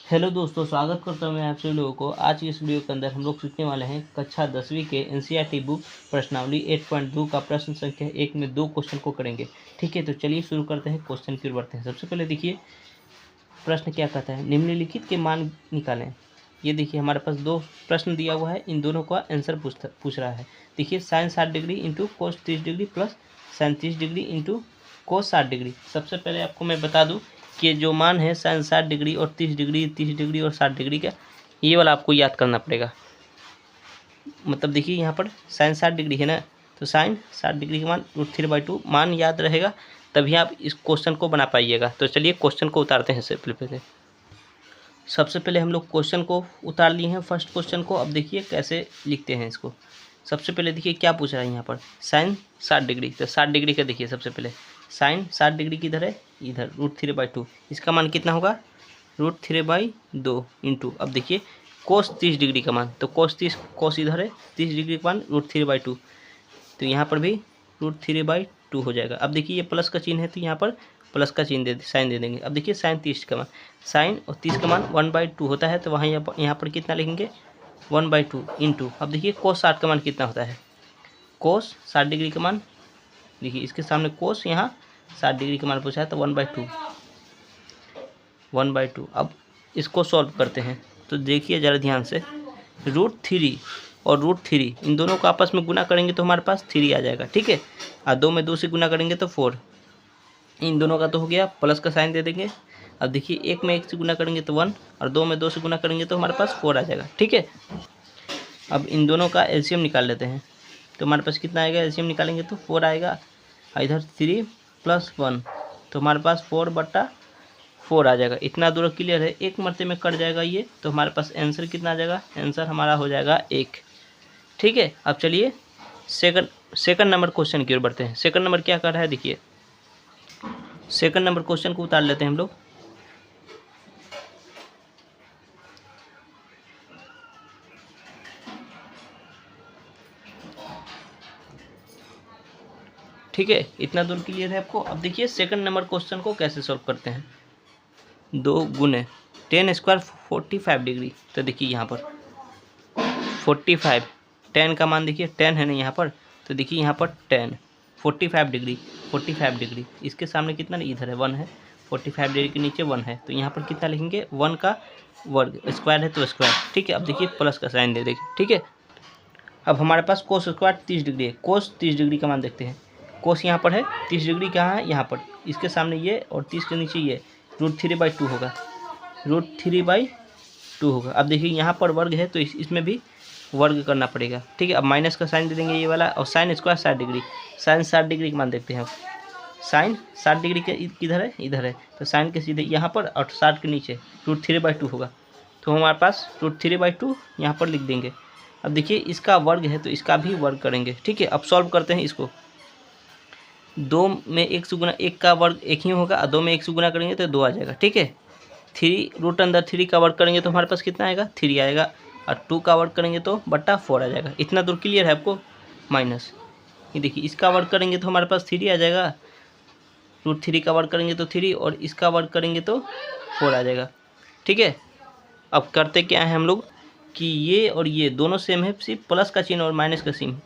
Hello दोस्तों, स्वागत करता हूं मैं आप सभी लोगों को। आज की इस वीडियो के अंदर हम लोग सीखने वाले हैं कक्षा 10वीं के एनसीईआरटी बुक प्रश्नावली 8.2 का प्रश्न संख्या 1 में 2 क्वेश्चन को करेंगे। ठीक है, तो चलिए शुरू करते हैं, क्वेश्चन की ओर बढ़ते हैं। सबसे पहले देखिए प्रश्न क्या कहता है, निम्नलिखित के मान निकालें। ये देखिए हमारे पास दो प्रश्न दिया हुआ है, इन दोनों का आंसर पूछ रहा है। देखिए sine 60 degree into cos 30 degree plus sine 30 degree into cos 60 degree. सबसे पहले आपको मैं बता दूं कि जो मान है साइन 60 डिग्री और 30 डिग्री और 60 डिग्री का, ये वाला आपको याद करना पड़ेगा। मतलब देखिए यहाँ पर साइन 60 डिग्री है ना, तो साइन 60 डिग्री का मान √3/2 मान याद रहेगा, तभी आप इस क्वेश्चन को बना पाइएगा। तो चलिए क्वेश्चन को उतारते हैं। सबसे पहले हम लोग क्वेश्चन को उतार लिए हैं, फर्स्ट क्वेश्चन को। अब देखिए कैसे लिखते हैं इसको। सबसे पहले देखिए क्या पूछ रहा है यहाँ पर, साइन 60 डिग्री। तो 60 डिग्री का देखिए सबसे पहले साइन 60 डिग्री किधर है, इधर √3/2। इसका मान कितना होगा, √3/2 इंटू, अब देखिए कोस 30 डिग्री का मान, तो कोस इधर है, 30 डिग्री का मान √3/2, तो यहाँ पर भी √3/2 हो जाएगा। अब देखिए ये प्लस का चिन्ह है, तो यहाँ पर प्लस का चिन्ह साइन दे देंगे। अब देखिए साइन 30 का मान, साइन और 30 का मान 1/2 होता है, तो वहाँ यहाँ पर कितना लिखेंगे 1/2 इंटू, अब देखिए कोस 60 का मान कितना होता है, कोस 60 डिग्री का मान, देखिए इसके सामने कोस यहाँ 60 डिग्री का मान पूछा है, तो 1/2। अब इसको सॉल्व करते हैं, तो देखिए ज़रा ध्यान से, √3 और √3 इन दोनों को आपस में गुना करेंगे तो हमारे पास 3 आ जाएगा। ठीक है, और 2 में 2 से गुना करेंगे तो 4, इन दोनों का तो हो गया, प्लस का साइन दे देंगे। अब देखिए 1 में 1 से गुना करेंगे तो 1, और 2 में 2 से गुना करेंगे तो हमारे पास 4 आ जाएगा। ठीक है, अब इन दोनों का एलसीएम निकाल लेते हैं, तो हमारे पास कितना आएगा, एलसीएम निकालेंगे तो 4 आएगा, इधर 3 + 1, तो हमारे पास 4/4 आ जाएगा। इतना दूर क्लियर है, एक मरते में कट जाएगा ये, तो हमारे पास आंसर कितना आ जाएगा, आंसर हमारा हो जाएगा 1। ठीक है, अब चलिए सेकंड नंबर क्वेश्चन की ओर बढ़ते हैं। सेकंड नंबर क्या कर रहा है, देखिए सेकंड नंबर क्वेश्चन को उतार लेते हैं हम लोग। ठीक है, इतना दूर क्लियर है आपको। अब देखिए सेकंड नंबर क्वेश्चन को कैसे सॉल्व करते हैं। 2 गुने 10² 45 डिग्री, तो देखिए यहाँ पर 45, 10 का मान देखिए 10 है ना यहाँ पर, तो देखिए यहाँ पर 10 45 डिग्री, इसके सामने कितना नहीं, इधर है 1 है, 45 डिग्री के नीचे 1 है, तो यहाँ पर कितना लिखेंगे 1 का वर्ग, स्क्वायर है तो स्क्वायर। ठीक है, अब देखिए प्लस का साइन दे देंगे। ठीक है, अब हमारे पास कोस स्क्वायर 30 डिग्री है, कोस 30 डिग्री का मान देखते हैं। कोस यहाँ पर है, 30 डिग्री कहाँ है, यहाँ पर, इसके सामने ये और 30 के नीचे ये, √3/2 होगा, √3/2 होगा। अब देखिए यहाँ पर वर्ग है, तो इसमें भी वर्ग करना पड़ेगा। ठीक है, अब माइनस का साइन दे देंगे ये वाला, और sine square 60 degree, sine 60 degree का मान देखते हैं। अब साइन 60 डिग्री के किधर है, इधर है, तो साइन के सीधे यहाँ पर और 60 के नीचे √3/2 होगा, तो हमारे पास √3/2 यहाँ पर लिख देंगे। अब देखिए इसका वर्ग है, तो इसका भी वर्ग करेंगे। ठीक है, अब सॉल्व करते हैं इसको। 2 में 1 से गुना, 1 का वर्ग 1 ही होगा, और 2 में 1 से गुना करेंगे तो 2 आ जाएगा। ठीक है, 3√3 का वर्ग करेंगे तो हमारे पास कितना आएगा, 3 आएगा, और 2 का वर्ग करेंगे तो बटा 4 आ जाएगा। इतना दूर क्लियर है आपको। माइनस ये देखिए इसका वर्ग करेंगे तो हमारे पास 3 आ जाएगा, √3 का वर्ग करेंगे तो 3, और इसका वर्ग करेंगे तो 4 आ जाएगा। ठीक है, अब करते क्या है हम लोग कि ये और ये दोनों सेम है, सिर्फ प्लस का चिन्ह और माइनस का चिन्ह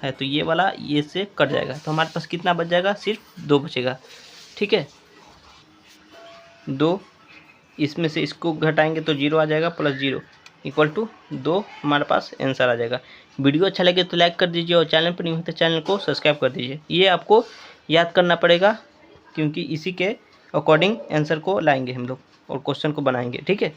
है, तो ये वाला ये से कट जाएगा, तो हमारे पास कितना बच जाएगा, सिर्फ 2 बचेगा। ठीक है, 2, इसमें से इसको घटाएंगे तो 0 आ जाएगा, प्लस 0 = 2 हमारे पास आंसर आ जाएगा। वीडियो अच्छा लगे तो लाइक कर दीजिए, और चैनल पर नहीं हो तो चैनल को सब्सक्राइब कर दीजिए। ये आपको याद करना पड़ेगा, क्योंकि इसी के अकॉर्डिंग आंसर को लाएंगे हम लोग और क्वेश्चन को बनाएंगे। ठीक है।